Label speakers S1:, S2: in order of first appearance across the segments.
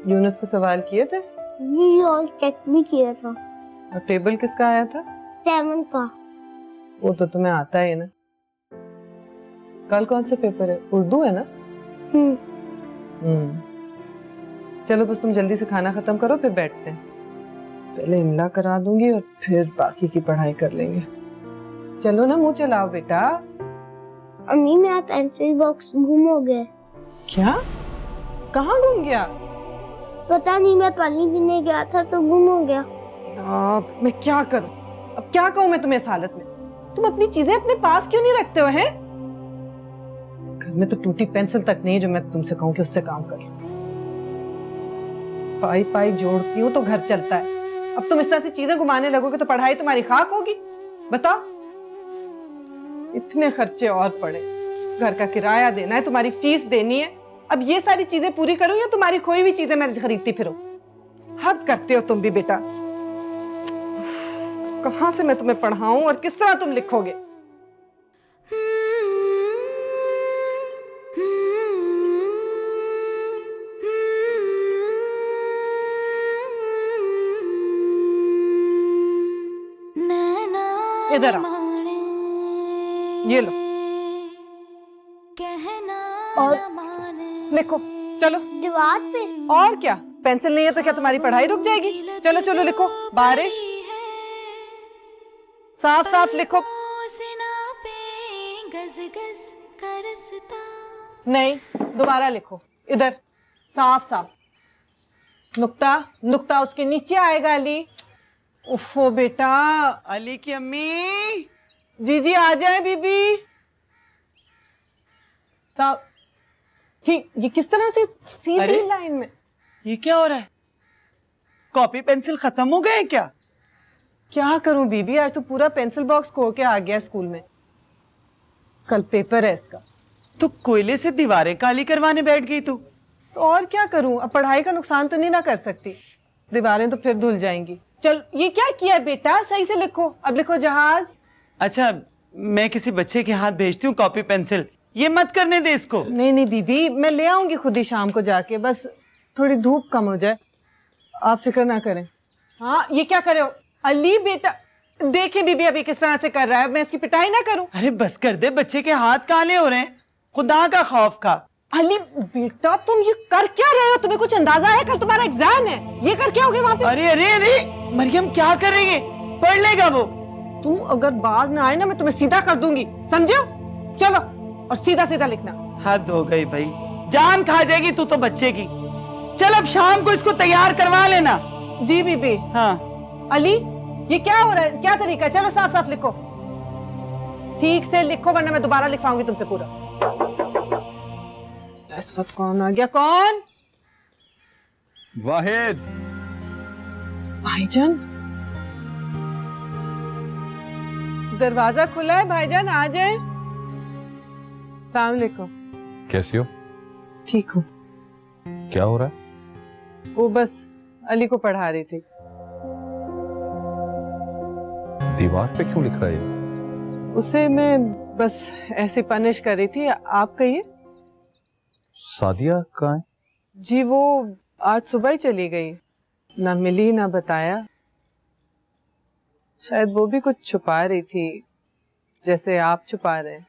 S1: यूनुस के सवाल किए थे?
S2: जी और चेक भी किया था।
S1: और टेबल किसका आया था?
S2: 7 का।
S1: वो तो तुम्हें आता है ना। कल कौन सा पेपर है? उर्दू है ना? चलो बस तुम जल्दी से खाना खत्म करो फिर बैठते हैं। पहले इमला करा दूंगी और फिर बाकी की पढ़ाई कर लेंगे। चलो ना, मुंह चलाओ बेटा।
S2: अम्मी मेरा पेंसिल बॉक्स गुम हो गया।
S1: क्या? कहाँ गुम गया?
S2: पता नहीं, मैं पानी पीने गया था तो गुम हो गया।
S1: अब मैं क्या करूं? अब क्या कहूं मैं तुम्हें इस हालत में? तुम अपनी चीजें अपने पास क्यों नहीं रखते हो हैं? घर में तो टूटी पेंसिल तक नहीं जो मैं तुमसे कहूं कि उससे काम कर लो। पाई पाई जोड़ती हूँ तो घर चलता है। अब तुम इस तरह से चीजें घुमाने लगोगे तो पढ़ाई तुम्हारी खाक होगी। बताओ, इतने खर्चे और पड़े, घर का किराया देना है, तुम्हारी फीस देनी है। अब ये सारी चीजें पूरी करूं या तुम्हारी खोई हुई चीजें मैं खरीदती फिरूं? हद करते हो तुम भी बेटा। कहां से मैं तुम्हें पढ़ाऊं और किस तरह तुम लिखोगे? इधर आओ, ये लो और लिखो। चलो।
S2: दीवार पे?
S1: और क्या, पेंसिल नहीं है तो क्या तुम्हारी पढ़ाई रुक जाएगी? चलो चलो लिखो। बारिश, साफ साफ लिखो। नहीं, दोबारा लिखो। इधर साफ साफ। नुक्ता, नुक्ता उसके नीचे आएगा। अली। उफ़ो बेटा।
S3: अली की अम्मी।
S1: जी जी आ जाए बीबी। साफ। ठीक, ये किस तरह से सीधी लाइन में?
S3: ये क्या हो रहा है? कॉपी पेंसिल खत्म हो गए क्या?
S1: क्या करूं बीबी, आज तो पूरा पेंसिल बॉक्स खो के आ गया स्कूल में। कल पेपर है इसका।
S3: तो कोयले से दीवारें काली करवाने बैठ गई तू?
S1: तो और क्या करूं, अब पढ़ाई का नुकसान तो नहीं ना कर सकती। दीवारें तो फिर धुल जाएंगी। चल, ये क्या किया है बेटा? सही से लिखो। अब लिखो जहाज।
S3: अच्छा, मैं किसी बच्चे के हाथ भेजती हूँ कॉपी पेंसिल। ये मत करने दे इसको।
S1: नहीं नहीं बीबी, मैं ले आऊंगी खुद ही शाम को जाके, बस थोड़ी धूप कम हो जाए। आप फिक्र ना करें। हाँ, ये क्या करे हो? अली बेटा, देखिए बीबी अभी किस तरह से कर रहा है। मैं इसकी पिटाई ना करूं?
S3: अरे बस कर दे, बच्चे के हाथ काले हो रहे हैं। खुदा का खौफ खा।
S1: अली बेटा, तुम ये कर क्या रहे हो? तुम्हें कुछ अंदाजा है? कल तुम्हारा एग्जाम है, ये कर क्या होगे वहां पे?
S3: अरे अरे अरे, मरियम क्या कर रही है? पढ़ लेगा वो।
S1: तुम अगर बाज ना आए ना, मैं तुम्हें सीधा कर दूंगी, समझो? चलो, और सीधा सीधा लिखना।
S3: हद हो गई भाई, जान खा जाएगी तू तो बच्चे की। चल अब शाम को इसको तैयार करवा लेना।
S1: जी बीबी।
S3: हाँ।
S1: अली, ये क्या हो रहा है? क्या तरीका है? चलो साफ साफ लिखो, ठीक से लिखो वरना मैं दोबारा लिखवाऊंगी तुमसे पूरा। इस वक्त कौन आ गया? कौन?
S4: वाहिद।
S1: भाईजान, दरवाजा खुला है भाईजान, आ जाए। सलाम अलैकुम।
S4: कैसी हो?
S1: ठीक हूँ।
S4: क्या हो रहा है?
S1: वो बस अली को पढ़ा रही थी।
S4: दीवार पे क्यों लिख रहा है?
S1: उसे मैं बस ऐसे पनिश कर रही थी। आप कहिए।
S4: सादिया कहाँ है?
S1: जी वो आज सुबह ही चली गई, ना मिली ना बताया। शायद वो भी कुछ छुपा रही थी, जैसे आप छुपा रहे हैं।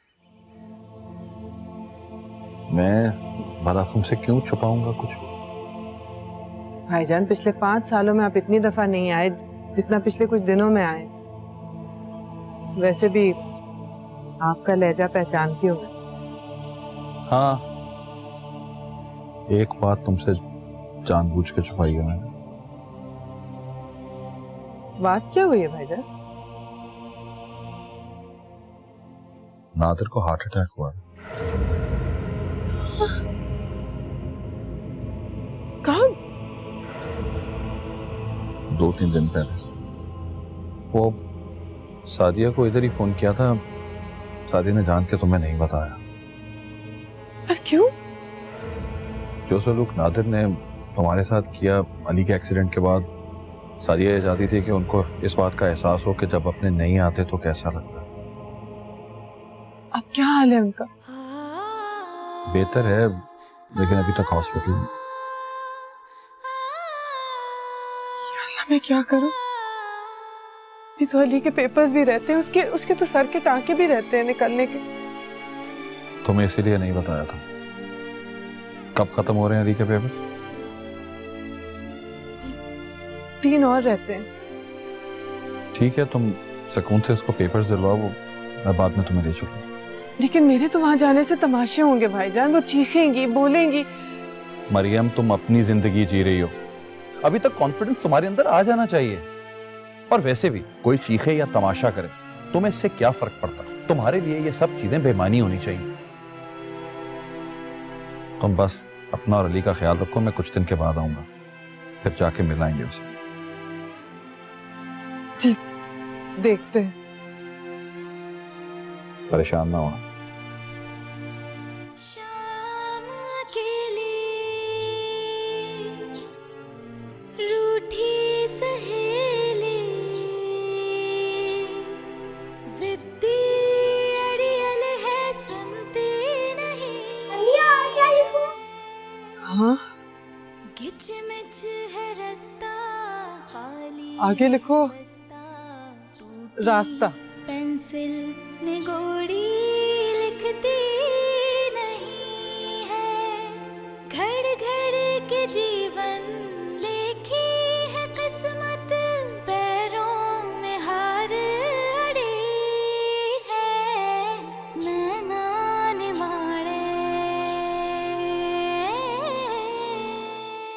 S4: मैं भला तुमसे क्यों छुपाऊंगा कुछ?
S1: भाईजान, पिछले 5 सालों में आप इतनी दफा नहीं आए जितना पिछले कुछ दिनों में आए। वैसे भी आपका लहजा पहचानती हूँ मैं।
S4: हाँ, एक बात तुमसे जानबूझ के छुपाई है मैंने।
S1: बात क्या हुई है भाईजान?
S4: नादिर को हार्ट अटैक हुआ है।
S1: कब?
S4: 2-3 दिन पहले। वो सादिया को इधर ही फोन किया था। सादिया ने जान के तुम्हें नहीं बताया।
S1: पर क्यों?
S4: जो सलूक नादिर ने तुम्हारे साथ किया अली के एक्सीडेंट के बाद, सादिया ये चाहती थी कि उनको इस बात का एहसास हो कि जब अपने नहीं आते तो कैसा लगता है।
S1: अब क्या हाल है उनका?
S4: बेहतर है, लेकिन अभी तक हॉस्पिटल में।
S1: मैं क्या करूं? ये तो अली के पेपर्स भी रहते हैं, उसके तो सर के टांके भी रहते हैं निकलने के।
S4: तुम्हें इसीलिए नहीं बताया था। कब खत्म हो रहे हैं अली के पेपर?
S1: 3 और रहते हैं।
S4: ठीक है, तुम सुकून से इसको पेपर्स दिलवाओ, मैं बाद में तुम्हें ले चलूंगा।
S1: लेकिन मेरे तो वहां जाने से तमाशे होंगे भाईजान, वो चीखेंगी बोलेंगी।
S4: मरियम, तुम अपनी जिंदगी जी रही हो, अभी तक कॉन्फिडेंस तुम्हारे अंदर आ जाना चाहिए। और वैसे भी कोई चीखे या तमाशा करे, तुम्हें इससे क्या फर्क पड़ता? तुम्हारे लिए ये सब चीजें बेमानी होनी चाहिए। तुम बस अपना और अली का ख्याल रखो, मैं कुछ दिन के बाद आऊंगा, फिर जाके मिलाएंगे उसे।
S1: जी देखते हैं।
S4: परेशान ना होना।
S5: शाम अकेली रूठी सहेली जिद्दी अड़ियल है सुनती नहीं।
S1: हाँ
S5: गिच मिच है रास्ता खाली
S1: आगे लिखो रास्ता।
S5: पेंसिल निगोड़ी लिखती नहीं है। घड़ घड़ के जीवन लेखी है किस्मत पैरों में हार अड़ी है। नैना निमाड़े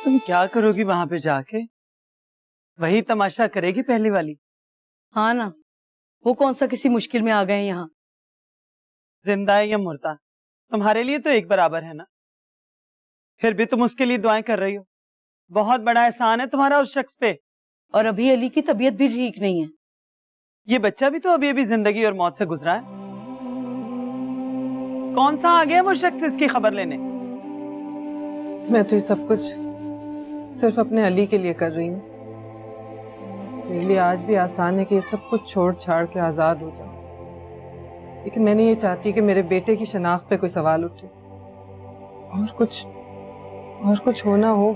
S3: तुम क्या करोगी वहां पे जाके? वही तमाशा करेगी पहली वाली?
S6: हाँ ना, वो कौन सा किसी मुश्किल में आ गए यहाँ।
S3: जिंदा है या मुर्दा, तुम्हारे लिए तो एक बराबर है ना। फिर भी तुम उसके लिए दुआएं कर रही हो। बहुत बड़ा एहसान है तुम्हारा उस शख्स पे।
S6: और अभी अली की तबीयत भी ठीक नहीं है।
S3: ये बच्चा भी तो अभी जिंदगी और मौत से गुजरा है। कौन सा आ गया वो शख्स इसकी खबर लेने?
S1: मैं तो ये सब कुछ सिर्फ अपने अली के लिए कर रही हूँ। मेरे लिए आज भी आसान है कि ये सब कुछ छोड़ छाड़ के आजाद हो जाऊं, लेकिन मैं नहीं ये चाहती कि मेरे बेटे की शनाख्त पे कोई सवाल उठे। और कुछ होना हो,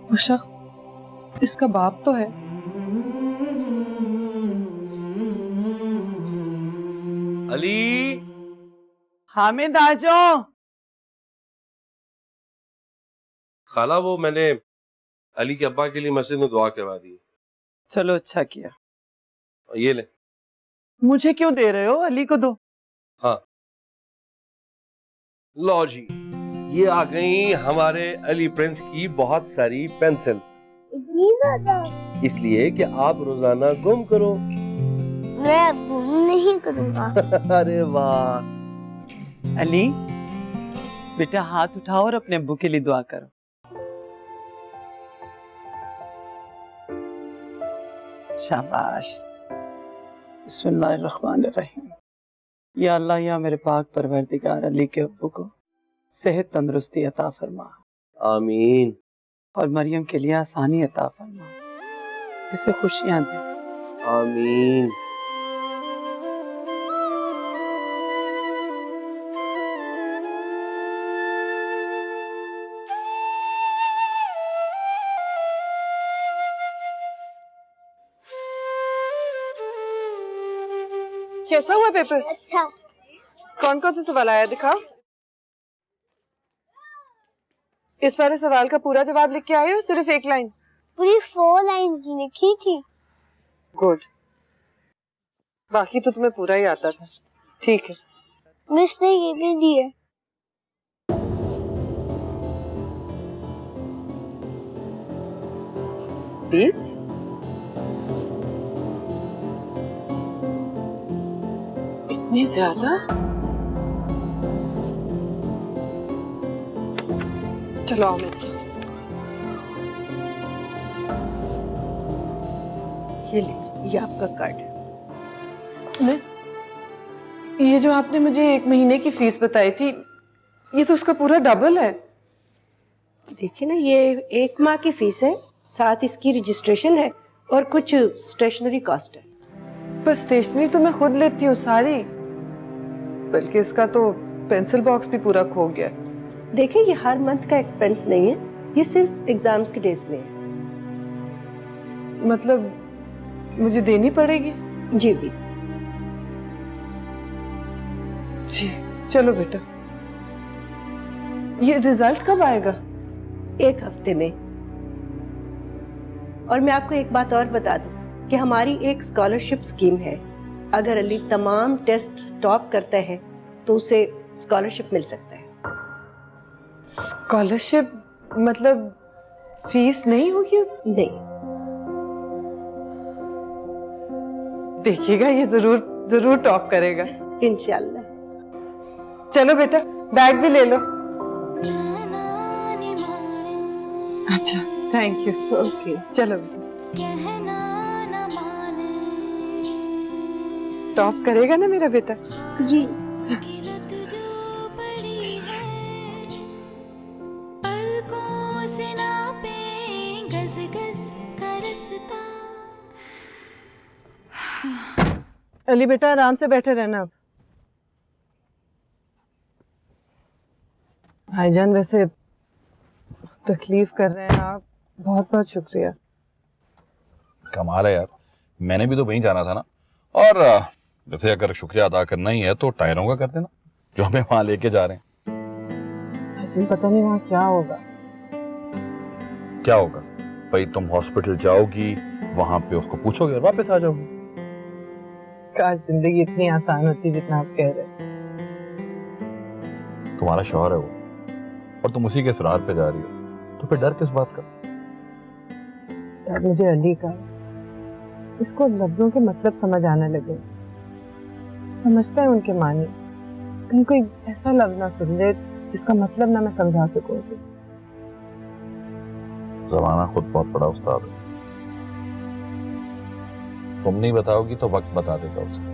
S1: वो शख्स इसका बाप तो है।
S7: अली,
S3: हामिद आ जाओ।
S7: खाला वो मैंने अली के अब्बा के लिए मस्जिद में दुआ करवा दी।
S3: चलो अच्छा किया।
S7: ये ले।
S3: मुझे क्यों दे रहे हो? अली को दो।
S7: हाँ लो जी, ये आ गई हमारे अली प्रिंस की बहुत सारी पेंसिल्स।
S2: इतनी ज्यादा?
S7: इसलिए कि आप रोजाना गुम करो।
S2: मैं गुम नहीं करूँगा।
S7: अरे वाह।
S3: अली बेटा, हाथ उठाओ और अपने अब्बू के लिए दुआ करो। शाबाश। बिस्मिल्लाहिर्रहमानिर्रहीम। या अल्लाह, या मेरे पाक परवरदिगार, अली के अब्बू को सेहत तंदुरुस्ती अता फरमा।
S7: आमीन।
S3: और मरियम के लिए आसानी अता फरमा, इसे खुशियां दे।
S7: आमीन।
S1: कैसा हुआ पेपर?
S2: अच्छा।
S1: कौन कौन सा सवाल आया दिखा। इस वाले सवाल का पूरा जवाब लिख के आए हो, सिर्फ एक लाइन?
S2: पूरी 4 लाइन लिखी थी।
S1: गुड। बाकी तो तुम्हें पूरा ही आता था। ठीक है।
S2: मिस ने ये भी दिए।
S1: प्लीज। इतनी ज्यादा? चलो आओ मेरे साथ।
S6: ये ले, ये आपका कार्ड।
S1: मिस, ये जो आपने मुझे 1 महीने की फीस बताई थी, ये तो उसका पूरा डबल है।
S8: देखिए ना, ये 1 माह की फीस है, साथ इसकी रजिस्ट्रेशन है और कुछ स्टेशनरी कॉस्ट है।
S1: पर स्टेशनरी तो मैं खुद लेती हूँ सारी, बल्कि इसका तो पेंसिल बॉक्स भी पूरा खो गया।
S8: देखिए, ये हर मंथ का एक्सपेंस नहीं है, ये सिर्फ एग्जाम्स के डेज में है।
S1: मतलब मुझे देनी पड़ेगी?
S8: जी भी।
S1: जी चलो बेटा। ये रिजल्ट कब आएगा?
S8: 1 हफ्ते में। और मैं आपको एक बात और बता दूं कि हमारी एक स्कॉलरशिप स्कीम है। अगर अली तमाम टेस्ट टॉप करता है तो उसे स्कॉलरशिप मिल सकता है।
S1: स्कॉलरशिप मतलब फीस नहीं होगी?
S8: नहीं।
S1: देखिएगा ये जरूर टॉप करेगा
S8: इंशाल्लाह।
S1: चलो बेटा बैग भी ले लो। अच्छा थैंक यू।
S8: ओके
S1: चलो बेटा। टॉप करेगा ना मेरा बेटा?
S2: जी।
S1: अली बेटा आराम से बैठे रहना। अब भाईजान वैसे तकलीफ कर रहे हैं आप, बहुत बहुत शुक्रिया।
S4: कमाल है यार, मैंने भी तो वहीं जाना था ना। और वैसे अगर शुक्रिया अदा करना ही है तो टायरों का कर देना जो हमें वहां लेके जा रहे हैं।
S1: अजी पता नहीं वहां क्या होगा।
S4: क्या होगा भाई? तुम हॉस्पिटल जाओगी, वहां पे उसको पूछोगे और वापस आ जाओगी।
S1: काश जिंदगी इतनी आसान होती जितना आप कह रहे हैं।
S4: तुम्हारा शौहर है वो, और तुम उसी के इसरार पे जा रही हो, तो फिर डर किस बात का?
S1: तब मुझे अली का इसको लफ्जों के मतलब समझ आने लगे। समझता है उनके मानी, कहीं कोई ऐसा लफ्ज ना सुन ले जिसका मतलब ना मैं समझा सकूं उसे।
S4: जमाना खुद बहुत बड़ा उस्ताद है, तुम नहीं बताओगी तो वक्त बता देगा उसे।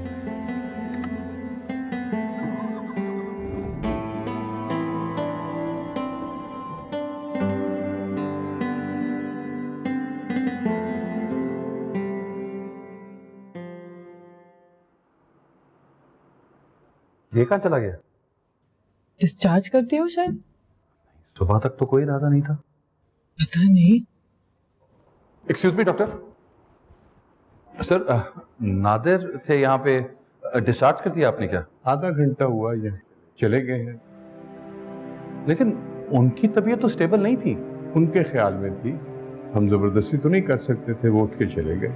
S4: ये कहाँ चला गया?
S1: डिस्चार्ज कर दिया हो शायद।
S4: सुबह तक तो कोई इरादा नहीं था।
S1: पता नहीं।
S4: Excuse me doctor. Sir Nadir थे यहाँ पे, डिस्चार्ज कर दिया आपने क्या?
S9: आधा घंटा हुआ ये चले गए हैं।
S4: लेकिन उनकी तबीयत तो स्टेबल नहीं थी।
S9: उनके ख्याल में थी, हम जबरदस्ती तो नहीं कर सकते थे, वो उठ के चले गए।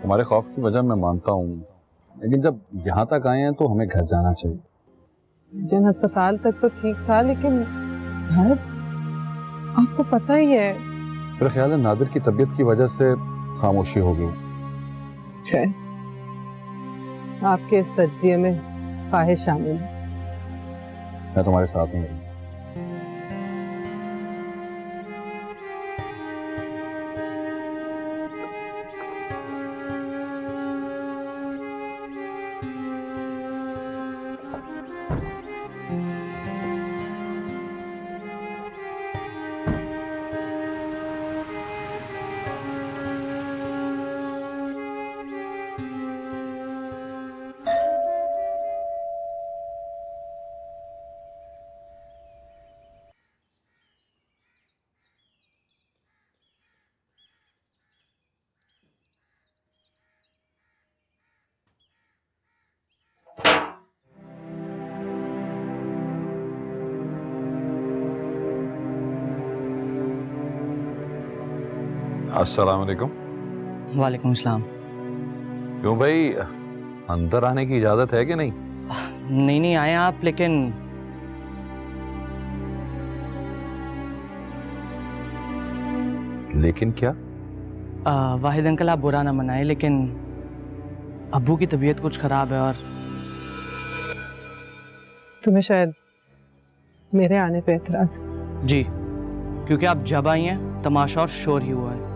S4: तुम्हारे खौफ की वजह मैं मानता हूँ, लेकिन जब यहाँ तक आए हैं तो हमें घर जाना चाहिए।
S1: जन अस्पताल तक तो ठीक था, लेकिन घर आपको पता ही है।
S4: मेरा ख्याल है नादिर की तबीयत की वजह से खामोशी हो गई।
S1: शायद आपके इस तज्जिए में ख्वाहिश शामिल है।
S4: मैं तुम्हारे साथ हूँ। अस्सलाम वालेकुम।
S3: वालेकुम अस्सलाम।
S4: क्यों भाई, अंदर आने की इजाजत है कि नहीं?
S3: नहीं आए आप, लेकिन
S4: लेकिन क्या?
S3: वाहिद अंकल आप बुरा ना मनाए, लेकिन अब्बू की तबीयत कुछ खराब है और
S1: तुम्हें शायद मेरे आने पे एतराज है।
S3: जी, क्योंकि आप जब आई हैं तमाशा और शोर ही हुआ है,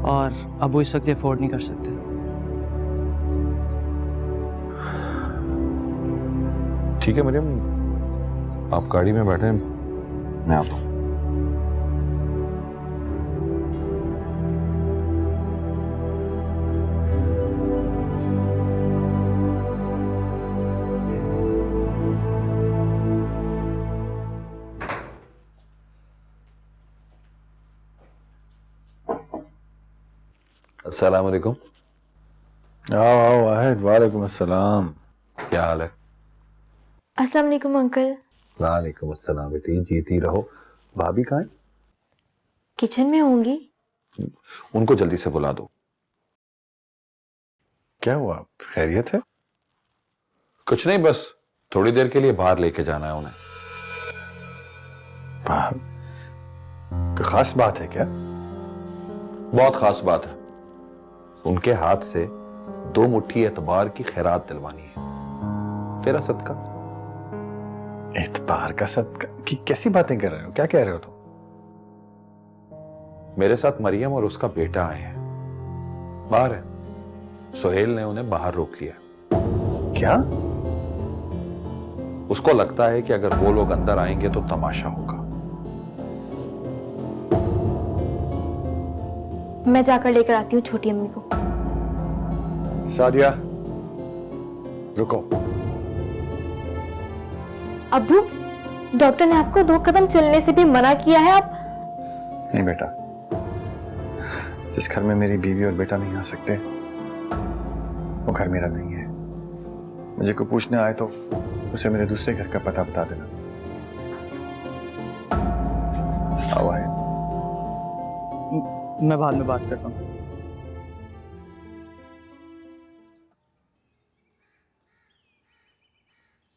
S3: और अब्बू इस वक्त अफोर्ड नहीं कर सकते।
S4: ठीक है मरियम, आप गाड़ी में बैठे, मैं आता हूँ। अस्सलाम वालेकुम।
S10: आओ आओ वाहिद, वालेकुम अस्सलाम।
S4: क्या हाल है?
S5: अस्सलाम वालेकुम अंकल।
S4: वालेकुम अस्सलाम बेटी, जीती रहो। भाभी कहाँ है?
S5: किचन में होंगी।
S4: उनको जल्दी से बुला दो।
S10: क्या हुआ, खैरियत है?
S4: कुछ नहीं, बस थोड़ी देर के लिए बाहर लेके जाना है उन्हें।
S10: बाहर? कोई खास बात है क्या?
S4: बहुत खास बात है। उनके हाथ से 2 मुट्ठी एतबार की खैरात दिलवानी है, तेरा सदका।
S10: एतबार का सदका की कैसी बातें कर रहे हो? क्या कह रहे हो तुम?
S4: मेरे साथ मरियम और उसका बेटा आए हैं, बाहर है। सुहेल ने उन्हें बाहर रोक लिया।
S10: क्या?
S4: उसको लगता है कि अगर वो लोग अंदर आएंगे तो तमाशा होगा।
S5: मैं जाकर लेकर आती हूँ छोटी अम्मी को।
S10: सादिया रुको।
S5: अब्बू, डॉक्टर ने आपको 2 कदम चलने से भी मना किया है। आप
S10: नहीं बेटा, जिस घर में मेरी बीवी और बेटा नहीं आ सकते वो घर मेरा नहीं है। मुझे कोई पूछने आए तो उसे मेरे दूसरे घर का पता बता देना। आओ आए।
S3: मैं बाद में बात करता हूँ।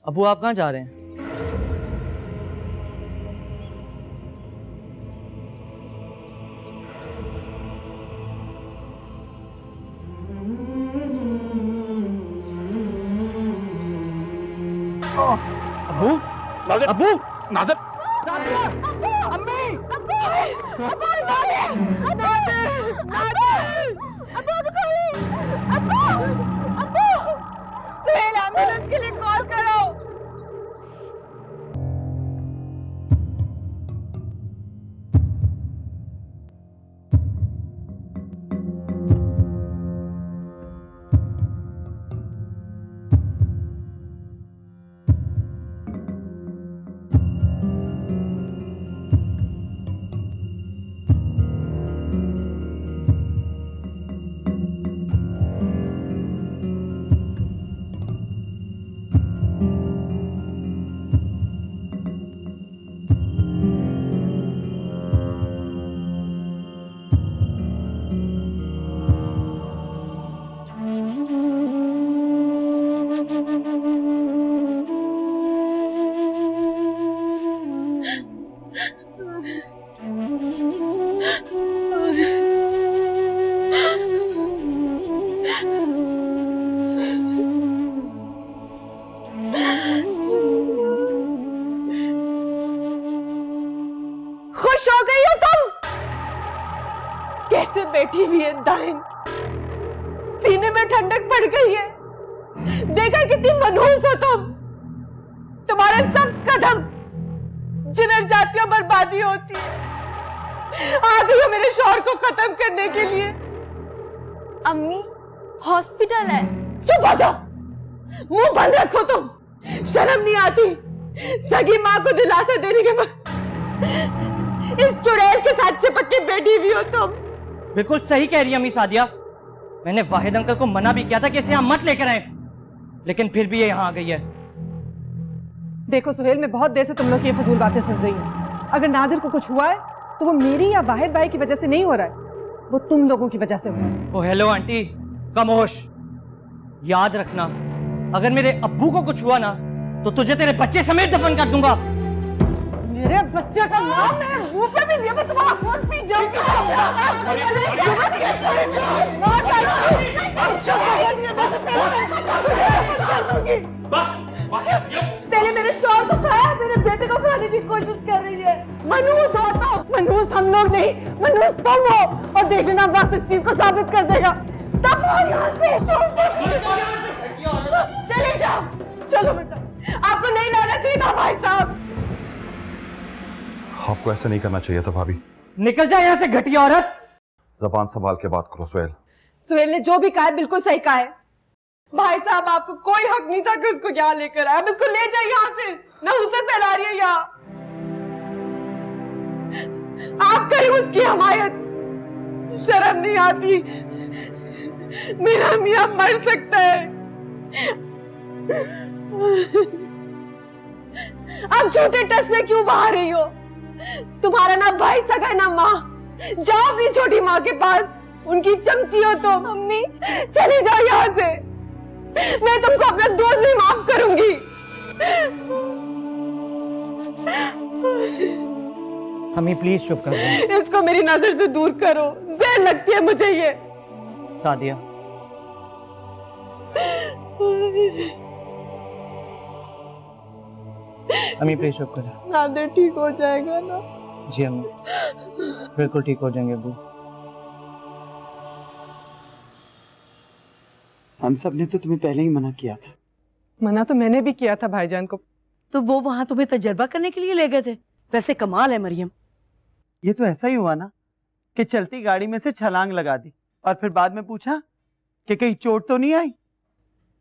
S3: अबू आप कहाँ जा रहे हैं? अबू, अबू, नादर,
S1: एम्बुलेंस के लिए कॉल करो। खुश हो गई हो तुम? कैसे बैठी हुई है दाइन, सीने में ठंडक पड़ गई है। देखा कितनी मनहूस हो तुम। तुम्हारे सब कदम जिधर जाती हो बर्बादी होती है। आ गई हो मेरे शौहर को खत्म करने के लिए।
S5: अम्मी, हॉस्पिटल है।
S1: चुप हो जाओ, मुंह बंद रखो तुम। शर्म नहीं आती सगी माँ को दिलासा देने के बाद इस चुड़ैल के साथ चिपक के बैठी हुई हो तुम।
S3: बिल्कुल सही कह रही है अम्मी सादिया। मैंने वाहिद अंकल को मना भी किया था कि इसे यहाँ मत लेकर आए, लेकिन फिर भी ये यहाँ आ गई है।
S1: देखो सुहेल, मैं बहुत देर से तुम लोग की ये फजूल बातें सुन रही हूँ। अगर नादिर को कुछ हुआ है तो वो मेरी या वाहिद भाई की वजह से नहीं हो रहा है, वो तुम लोगों की वजह से हुआ है।
S3: ओ हेलो आंटी, खामोश। याद रखना, अगर मेरे अब्बू को कुछ हुआ ना तो तुझे तेरे बच्चे समेत दफन कर दूंगा।
S1: मेरे बच्चे का नाम मेरे मुंह पे भी लिया, मैं तुम्हारा खून पी जाऊंगी। पहले मेरे शौहर को खाया, मेरे बेटे को खाने की कोशिश कर रही है। मनहूस हो तो मनहूस हम लोग नहीं, मनहूस तुम हो। और देख लेना वक्त इस चीज को साबित कर देगा। दफा यहाँ से, चले जाओ। चलो बेटा, आपको नहीं लाना चाहिए था भाई साहब।
S4: आपको ऐसा नहीं करना चाहिए था भाभी।
S3: निकल जा यहाँ से घटिया औरत।
S4: जबान संभाल के बात करो सुहेल।
S1: सुहेल ने जो भी कहा है बिल्कुल सही कहा है। भाई साहब आपको कोई हक नहीं था कि उसको यहाँ लेकर आए। अब इसको ले जाइए यहाँ से, ना उसे फैला रही है यहाँ। आप करें उसकी हमायत, शर्म नहीं आती? मेरा मियां मर सकता है। आप झूठे टसवे क्यों बहा रही हो? तुम्हारा ना भाई सगा ना माँ। जाओ अपनी छोटी माँ के पास, उनकी चमची हो तुम।
S5: मम्मी
S1: चली जाओ यहाँ से, मैं तुमको अपना दूध नहीं माफ करूंगी।
S3: अम्मी प्लीज चुप कर दो।
S1: इसको मेरी नजर से दूर करो, जहर लगती है मुझे ये।
S3: सादिया अम्मी प्लीज चुप करो।
S1: नादिर ठीक हो जाएगा ना?
S3: जी अम्मी बिल्कुल ठीक हो जाएंगे अब्बू।
S11: हम सब ने तो तुम्हें पहले ही मना किया था।
S1: मना तो मैंने भी किया था भाईजान को।
S6: तो वो वहां तुम्हें तजर्बा करने के लिए ले गए थे। वैसे कमाल है मरियम।
S3: ये तो ऐसा ही हुआ ना कि चलती गाड़ी में से छलांग लगा दी और फिर बाद में पूछा कि कहीं चोट तो नहीं आई।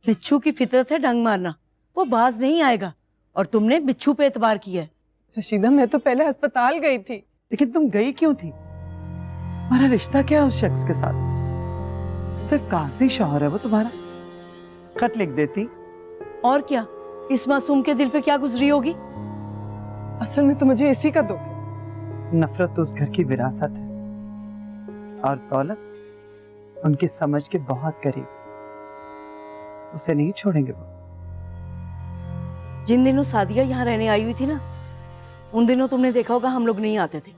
S6: बिच्छू की फितरत है डंग मारना, वो बाज नहीं आएगा और तुमने बिच्छू पे एतबार किया है।
S1: रशीदा मैं तो पहले अस्पताल गई थी।
S3: लेकिन तुम गई क्यों थी? तुम्हारा रिश्ता क्या है उस शख्स के साथ? सिर्फ कागजी शौहर है वो तुम्हारा। खत लिख देती।
S6: और क्या, इस मासूम के दिल पे क्या गुजरी होगी?
S1: असल में तो मुझे इसी का दुख है।
S3: नफरत तो उस घर की विरासत है और दौलत उनकी समझ के बहुत करीब। उसे नहीं छोड़ेंगे वो।
S6: जिन दिनों सादिया यहाँ रहने आई हुई थी ना, उन दिनों तुमने देखा होगा हम लोग नहीं आते थे।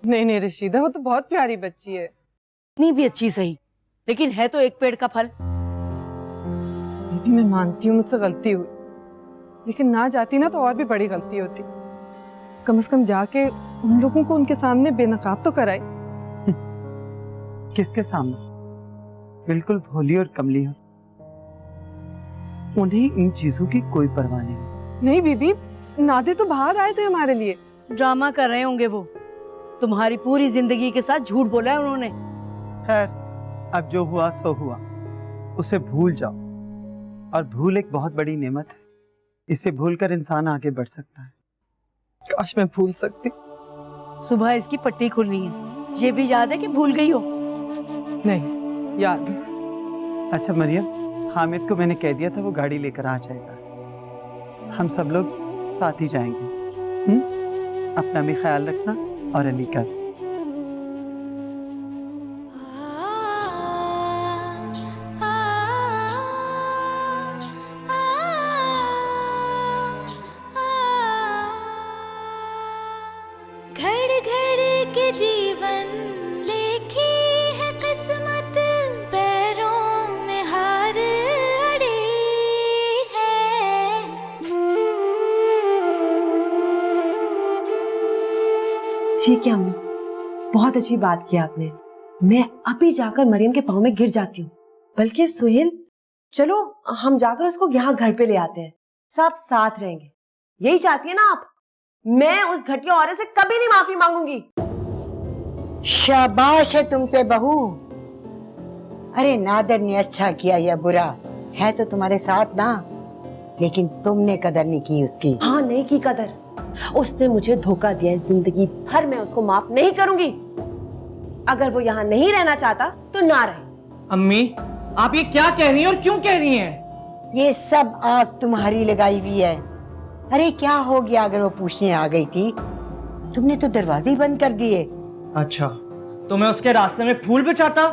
S1: नहीं नहीं रशीदा, वो तो बहुत प्यारी बच्ची है।
S6: इतनी भी अच्छी सही, लेकिन है तो एक पेड़ का फल।
S1: बेबी मैं मानती हूँ मुझसे गलती हुई, लेकिन ना जाती ना तो और भी बड़ी गलती होती। कम से कम जाके उन लोगों को उनके सामने बेनकाब तो कराई।
S3: किसके सामने? बिल्कुल भोली और कमली हो। उन्हें इन चीजों की कोई परवाह नहीं।
S1: नहीं बीबी, नादिर तो बाहर आए थे हमारे लिए।
S6: ड्रामा कर रहे होंगे वो। तुम्हारी पूरी जिंदगी के साथ झूठ बोला है उन्होंने।
S3: खैर, अब जो हुआ सो हुआ, उसे भूल जाओ। और भूल एक बहुत बड़ी नेमत है। इसे भूलकर इंसान आगे बढ़ सकता है।
S1: काश मैं भूल सकती।
S6: सुबह इसकी पट्टी खुलनी है, ये भी याद है कि भूल गई हो?
S1: नहीं याद।
S3: अच्छा मरियम, हामिद को मैंने कह दिया था वो गाड़ी लेकर आ जाएगा। हम सब लोग साथ ही जाएंगे। अपना भी ख्याल रखना और अली का।
S5: घड़ घड़ के जीवन लिखी है किस्मत, पैरों में हार अड़ी है।
S12: ठीक है अम्मी, बहुत अच्छी बात की आपने। मैं अभी जाकर मरियम के पाँव में गिर जाती हूँ। बल्कि सुहेल, चलो हम जाकर उसको यहाँ घर पे ले आते हैं, सब साथ रहेंगे। यही चाहती है ना आप? मैं उस घटिया औरत से कभी नहीं माफी मांगूंगी।
S13: शाबाश है तुम पे बहू। अरे नादर ने अच्छा किया या बुरा है तो तुम्हारे साथ ना, लेकिन तुमने कदर नहीं की उसकी।
S12: हाँ नहीं की कदर। उसने मुझे धोखा दिया है, जिंदगी भर मैं उसको माफ नहीं करूंगी। अगर वो यहाँ नहीं रहना चाहता तो ना रहे।
S3: अम्मी, आप ये क्या कह रही हैं और क्यों कह रही हैं?
S13: ये सब आग तुम्हारी लगाई हुई है। अरे क्या हो गया अगर वो पूछने आ गई थी? तुमने तो दरवाजे ही बंद कर दिए।
S3: अच्छा, तो मैं उसके रास्ते में फूल बिछाता?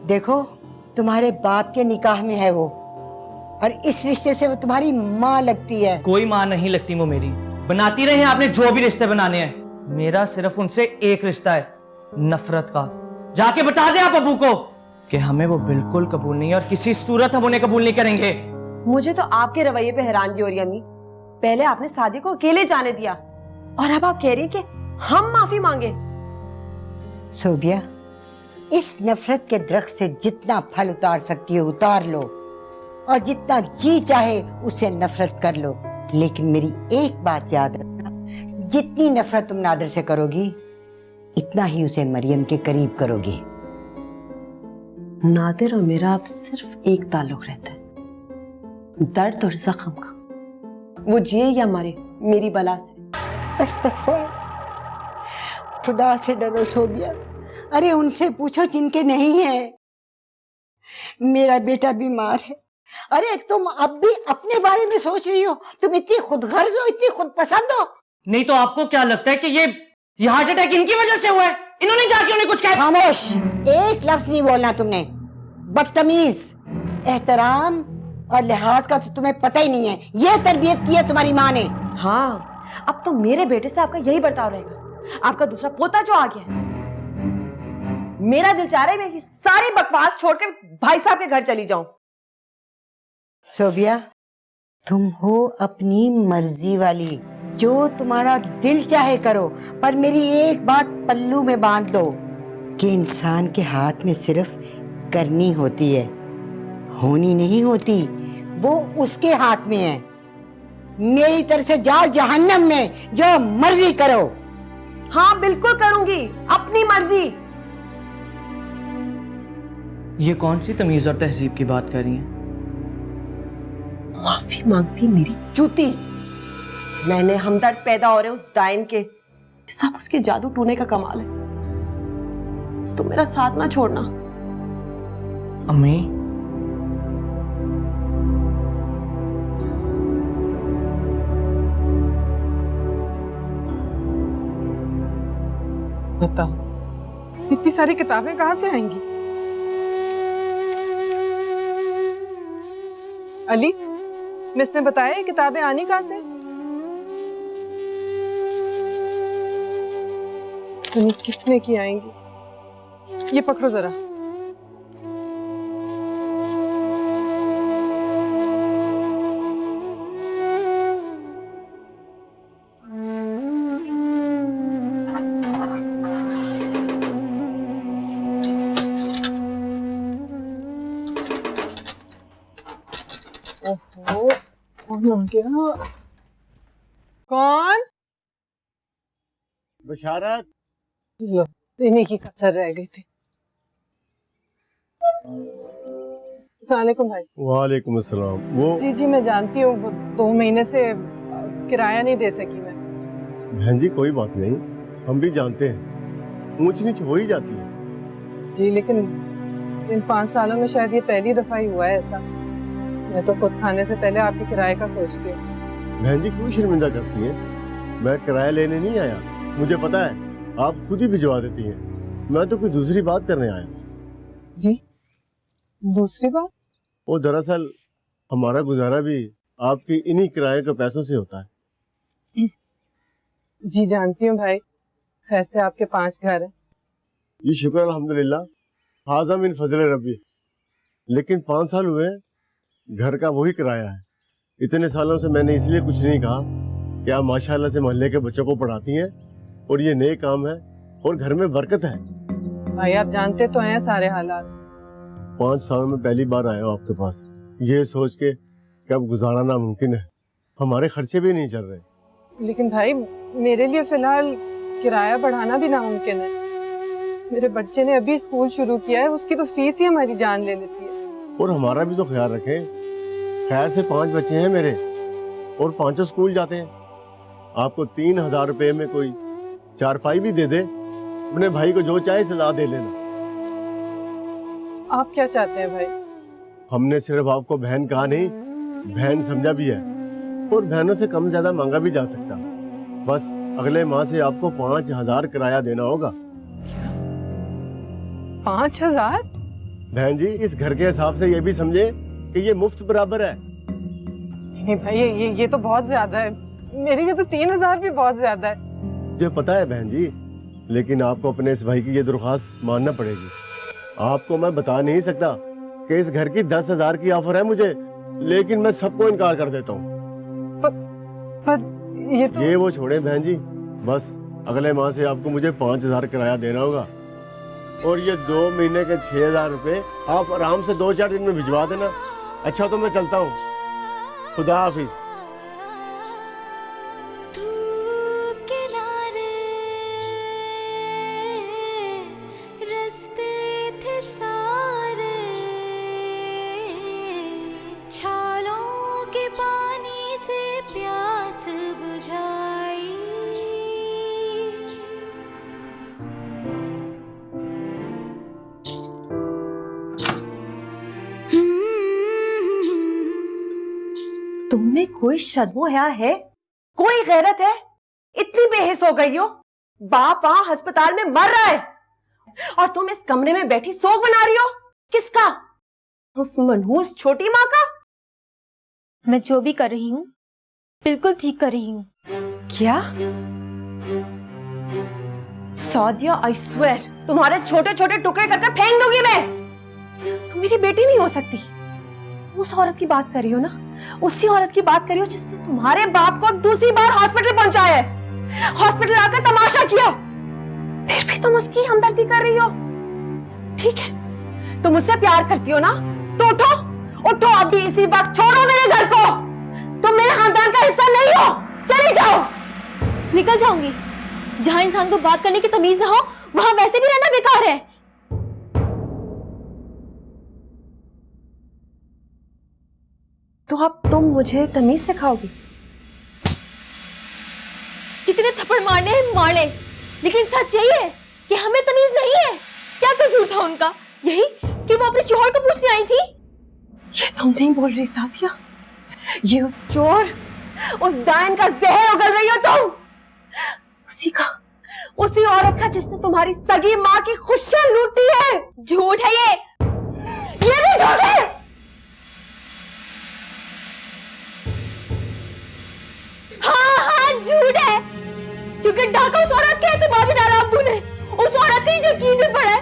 S13: देखो, तुम्हारे बाप के निकाह में है वो, और इस रिश्ते से वो तुम्हारी माँ लगती है।
S3: कोई माँ नहीं लगती वो मेरी। बनाती रहे आपने जो भी रिश्ते बनाने हैं। मेरा सिर्फ उनसे एक रिश्ता है, नफरत का। जाके बता दे आप अबू को कि हमें वो बिल्कुल कबूल नहीं है और किसी सूरत हम उन्हें कबूल नहीं करेंगे।
S12: मुझे तो आपके रवैये पे हैरानगी हो रही है अम्मी। पहले आपने सादी को अकेले जाने दिया और अब आप कह रही हैं कि हम माफी मांगे।
S13: सोबिया, इस नफरत के दरख्त से जितना फल उतार सकती हो उतार लो, और जितना जी चाहे उससे नफरत कर लो, लेकिन मेरी एक बात याद रखना, जितनी नफरत तुम नादिर से करोगी इतना ही उसे मरियम के करीब करोगी।
S12: नादिर और मेरा अब सिर्फ एक ताल्लुक रहता है, दर्द और जख्म का। वो जिए या मरे मेरी बला से।
S13: अस्तगफुर, खुदा से डरो सोबिया। अरे उनसे पूछो जिनके नहीं है। मेरा बेटा बीमार है। अरे तुम अब भी अपने बारे में सोच रही हो? तुम इतनी खुदगर्ज हो, इतनी खुद पसंद हो?
S3: नहीं तो आपको क्या लगता है कि ये हार्ट अटैक इनकी वजह से हुआ है? इन्होंने जाके उन्हें कुछ कहा?
S13: खामोश, एक लफ्ज नहीं बोलना तुमने। बदतमीज। एहतराम और लिहाज का तो तुम्हें पता ही नहीं है। ये तरबियत की है तुम्हारी माँ ने।
S12: हाँ, अब तो मेरे बेटे से आपका यही बर्ताव रहेगा। आपका दूसरा पोता जो आ गया है, मेरा दिल चाह रहा है मैं ये सारी बकवास छोड़कर भाई साहब के घर चली जाऊं।
S13: सोबिया, तुम हो अपनी मर्जी वाली, जो तुम्हारा दिल चाहे करो, पर मेरी एक बात पल्लू में बांध लो कि इंसान के हाथ में सिर्फ करनी होती है, होनी नहीं होती। वो उसके हाथ में है। मेरी तरफ से जाओ जहन्नम में, जो मर्जी करो।
S12: हाँ बिल्कुल करूंगी, अपनी मर्जी।
S3: ये कौन सी तमीज और तहजीब की बात कर रही हैं?
S12: माफी मांगती मेरी जूती। मैंने हमदर्द पैदा हो रहे उस दाइन के, सब उसके जादू टूने का कमाल है। तुम मेरा साथ ना छोड़ना।
S3: अम्मी,
S1: बताओ इतनी सारी किताबें कहाँ से आएंगी? अली, मिस ने बताया ये किताबें आनी कहाँ से? कितने की आएंगी? ये पकड़ो जरा। ओहो, कौन आ गया? कौन?
S9: बशारत।
S1: लो, देने की कसर रह गई थी। अस्सलामुअलैकुम भाई।
S9: वालेकुम अस्सलाम। वो
S1: जी जी मैं जानती हूँ, वो 2 महीने से किराया नहीं दे सकी मैं।
S9: बहन जी कोई बात नहीं, हम भी जानते हैं ऊंच नीच हो ही जाती है।
S1: जी लेकिन इन 5 सालों में शायद ये पहली दफा ही हुआ है ऐसा। मैं तो खुद खाने से पहले आपके किराए का सोचती हूँ।
S9: बहन जी क्यों शर्मिंदा करती हैं? मैं किराया लेने नहीं आया, मुझे पता है आप खुद ही भिजवा देती हैं। मैं तो कोई दूसरी बात करने आया।
S1: जी दूसरी बात?
S9: वो दरअसल हमारा गुजारा भी आपकी इन्हीं किराए के पैसों से होता है।
S1: जी जानती हूँ भाई, खैर से आपके 5 घर हैं।
S9: ये शुक्र अल्हम्दुलिल्लाह, हाज़ा मिन फज़ल रब्बी। लेकिन 5 साल हुए घर का वही किराया है। इतने सालों से मैंने इसलिए कुछ नहीं कहा कि आप माशाल्लाह से मोहल्ले के बच्चों को पढ़ाती हैं और ये नए काम है और घर में बरकत है।
S1: भाई आप जानते तो हैं सारे हालात।
S9: 5 सालों में पहली बार आया हूँ आपके पास, ये सोच के कि अब गुजारा नामुमकिन है, हमारे खर्चे भी नहीं चल रहे।
S1: लेकिन भाई मेरे लिए फिलहाल किराया बढ़ाना भी नामुमकिन है। मेरे बच्चे ने अभी स्कूल शुरू किया है, उसकी तो फीस ही हमारी जान ले लेती है।
S9: और हमारा भी तो ख्याल रखें। खैर से 5 बच्चे हैं मेरे और 5 स्कूल जाते हैं। आपको 3000 रुपए में कोई चारपाई भी दे दे, अपने भाई को जो चाहे सजा दे लेना।
S1: आप क्या चाहते हैं भाई?
S9: हमने सिर्फ आपको बहन कहा नहीं, बहन समझा भी है और बहनों से कम ज्यादा मांगा भी जा सकता। बस अगले माह से आपको 5000 किराया देना होगा।
S1: 5000?
S9: बहन जी इस घर के हिसाब से ये भी समझे कि ये मुफ्त बराबर है।
S1: नहीं भाई ये तो बहुत ज्यादा है। मेरे लिए तो 3000 भी बहुत ज्यादा है।
S9: मुझे पता है बहन जी, लेकिन आपको अपने इस भाई की ये दरख्वास्त मानना पड़ेगी। आपको मैं बता नहीं सकता कि इस घर की 10,000 की ऑफर है मुझे, लेकिन मैं सबको इनकार कर देता हूँ।
S1: पर ये तो...
S9: ये वो छोड़े बहन जी, बस अगले माह से आपको मुझे 5000 किराया देना होगा और ये 2 महीने के 6000 रुपए आप आराम से 2-4 दिन में भिजवा देना। अच्छा तो मैं चलता हूँ, खुदा हाफिज।
S12: तुम्हें कोई शर्मो हया है, कोई गैरत है? इतनी बेहिस हो गई हो? बाप वहां अस्पताल में मर रहा है और तुम इस कमरे में बैठी सोग बना रही हो। किसका? उस मनहूस छोटी माँ का?
S5: मैं जो भी कर रही हूँ बिल्कुल ठीक कर रही हूँ।
S12: क्या? सादिया, आई स्वेयर तुम्हारे छोटे छोटे टुकड़े करके फेंक दूंगी मैं। तुम मेरी बेटी नहीं हो सकती। उस औरत की बात कर रही हो ना, उसी औरत की बात कर रही हो जिसने तुम्हारे बाप को दूसरी बार हॉस्पिटल पहुंचाया है, हॉस्पिटल आकर तमाशा किया, फिर भी तुम उसकी हमदर्दी कर रही हो। ठीक है, तुम मुझसे प्यार करती हो ना, तो उठो उठो अभी इसी वक्त, छोड़ो मेरे घर को। तुम मेरे खानदान का हिस्सा नहीं हो, चले जाओ।
S5: निकल जाऊंगी। जहां इंसान को बात करने की तमीज ना हो वहां वैसे भी रहना बेकार है।
S12: तो अब तुम मुझे तमीज सिखाओगी?
S5: कितने थप्पड़ मारने हैं मार ले, लेकिन सच यही है कि हमें तमीज नहीं है। क्या कसूर था उनका? यही कि वो अपने शोहर को पूछने आई थी।
S12: ये तुम नहीं बोल रही साथिया, ये उस चोर, उस डायन का जहर उगल रही हो तुम। उसी औरत का जिसने तुम्हारी सगी माँ की खुशियां लूटी है।
S5: झूठ है ये
S12: भी झूठ है।
S5: हाँ झूठ है, क्योंकि डाका उस औरत के एतबार में डाला अब्बू ने। उस औरत का यकीन भी पड़ा है।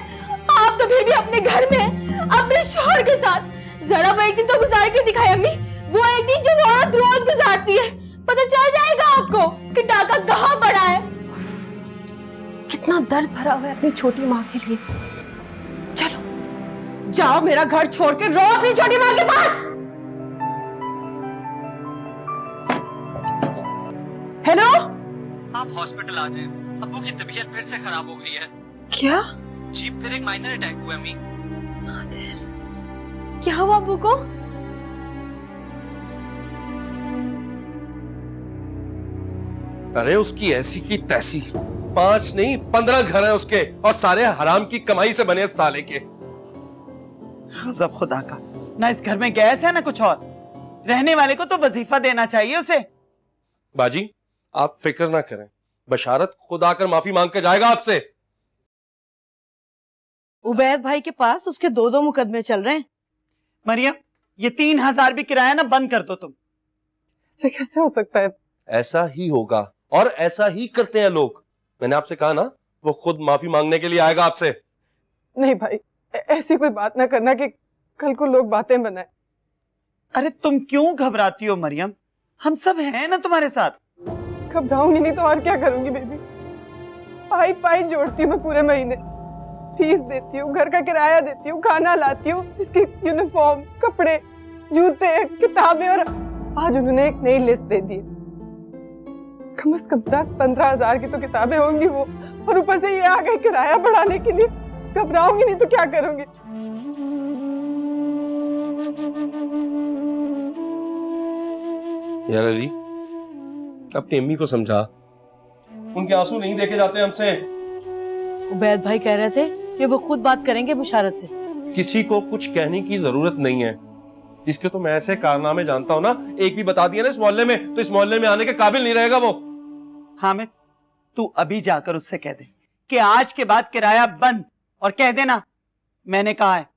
S5: आप तो फिर भी अपने घर में अपने शौहर के साथ जरा वो एक दिन तो गुजार के दिखाए अम्मी। वो एक दिन जो औरत रोज गुजारती है, पता चल जाएगा आपको कि डाका कहाँ पड़ा है।
S12: कितना दर्द भरा हुआ है अपनी छोटी माँ के लिए। चलो जाओ, मेरा घर छोड़ के रो अपनी छोटी माँ के पास। हेलो,
S3: आप हॉस्पिटल आ जाएं। अब्बू की तबीयत फिर से खराब हो गई है।
S12: क्या?
S3: जी, फिर एक माइनर अटैक हुआ अम्मी।
S5: क्या हुआ अब्बू को?
S7: अरे उसकी ऐसी की तैसी, 5 नहीं 15 घर हैं उसके, और सारे हराम की कमाई से बने साले के।
S11: गज़ब खुदा का, ना इस घर में गैस है ना कुछ और। रहने वाले को तो वजीफा देना चाहिए उसे।
S7: बाजी आप फिक्र ना करें, बशारत खुद आकर माफी मांग के जाएगा आपसे।
S6: उबैद भाई के पास उसके 2 मुकदमे चल रहे हैं।
S11: मरियम, ये 3000 भी किराया ना बंद कर दो तुम।
S1: ऐसे कैसे हो सकता है?
S7: ऐसा ही होगा और ऐसा ही करते हैं लोग। मैंने आपसे कहा ना, वो खुद माफी मांगने के लिए आएगा आपसे।
S1: नहीं भाई, ऐसी कोई बात ना करना कि कल को लोग बातें बनाए।
S11: अरे तुम क्यों घबराती हो मरियम, हम सब हैं ना तुम्हारे साथ।
S1: घबराऊंगी नहीं तो और क्या करूंगी बेबी। पाई पाई जोड़ती हूँ मैं पूरे महीने, फीस देती हूँ, घर का किराया देती हूँ, खाना लाती हूँ, इसकी यूनिफॉर्म, कपड़े, जूते, किताबें, और आज उन्होंने एक नई लिस्ट दे दी। कम से कम 10-15 हजार की तो किताबें होंगी वो, और ऊपर से ये आ गए किराया बढ़ाने के लिए। घबराऊंगी नहीं तो क्या करूंगी?
S7: यार अली, अपनी अम्मी को समझा, उनके आंसू नहीं देखे जाते हमसे।
S6: उबैद भाई कह रहे थे कि वो खुद बात करेंगे बुशारत से।
S7: किसी को कुछ कहने की जरूरत नहीं है। इसके तो मैं ऐसे कारनामे जानता हूं ना, एक भी बता दिया ना इस मोहल्ले में, तो इस मोहल्ले में आने के काबिल नहीं रहेगा वो।
S11: हामिद, तू अभी जाकर उससे कह दे कि आज के बाद किराया बंद, और कह देना मैंने कहा है।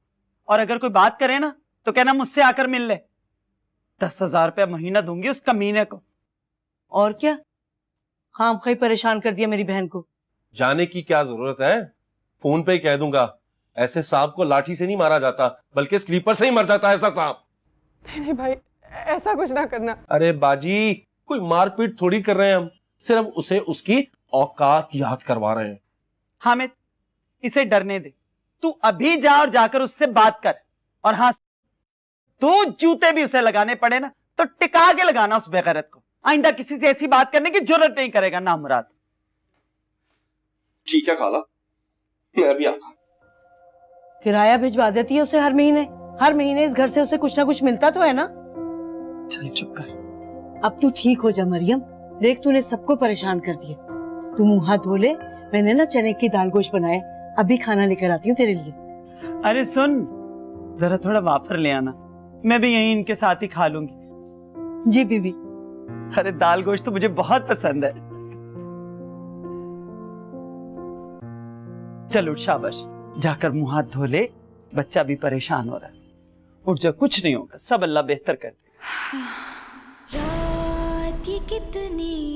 S11: और अगर कोई बात करे ना तो कहना मुझसे आकर मिल ले। 10,000 रुपया महीना दूंगी उस कमीने को।
S6: और क्या, हाँ कहीं परेशान कर दिया मेरी बहन को।
S7: जाने की क्या जरूरत है, फोन पे ही कह दूंगा। ऐसे सांप को लाठी से नहीं मारा जाता, बल्कि स्लीपर से ही मर जाता है ऐसा सांप।
S1: नहीं भाई, ऐसा कुछ ना करना।
S7: अरे बाजी, कोई मारपीट थोड़ी कर रहे हैं हम, सिर्फ उसे उसकी औकात याद करवा रहे हैं।
S11: हामिद, इसे डरने दे। तू अभी जा और जाकर उससे बात कर। और हाँ, दो जूते भी उसे लगाने पड़े ना तो टिका के लगाना उस बेगैरत को। आइंदा किसी से ऐसी बात करने की जरूरत नहीं करेगा ना मुराद।
S7: ठीक है खाला, मैं भी आता।
S6: किराया भिजवा देती है उसे हर महीने इस घर से उसे कुछ ना कुछ मिलता तो है ना।
S11: चल चुप कर।
S6: अब तू ठीक हो जा मरियम, देख तूने सबको परेशान कर दिया। तू मुंह हाथ धो ले, मैंने ना चने की दाल गोश्त बनाए, अभी खाना लेकर आती हूँ तेरे लिए।
S11: अरे सुन, जरा थोड़ा वाफर ले आना, मैं भी यहीं इनके साथ ही खा लूंगी।
S6: जी बीबी।
S11: अरे दाल गोश्त तो मुझे बहुत पसंद है। चल उठ, शाबाश, जाकर मुंह हाथ धो ले, बच्चा भी परेशान हो रहा है। उठ जा, कुछ नहीं होगा, सब अल्लाह बेहतर कर दे।
S5: रात ये कितनी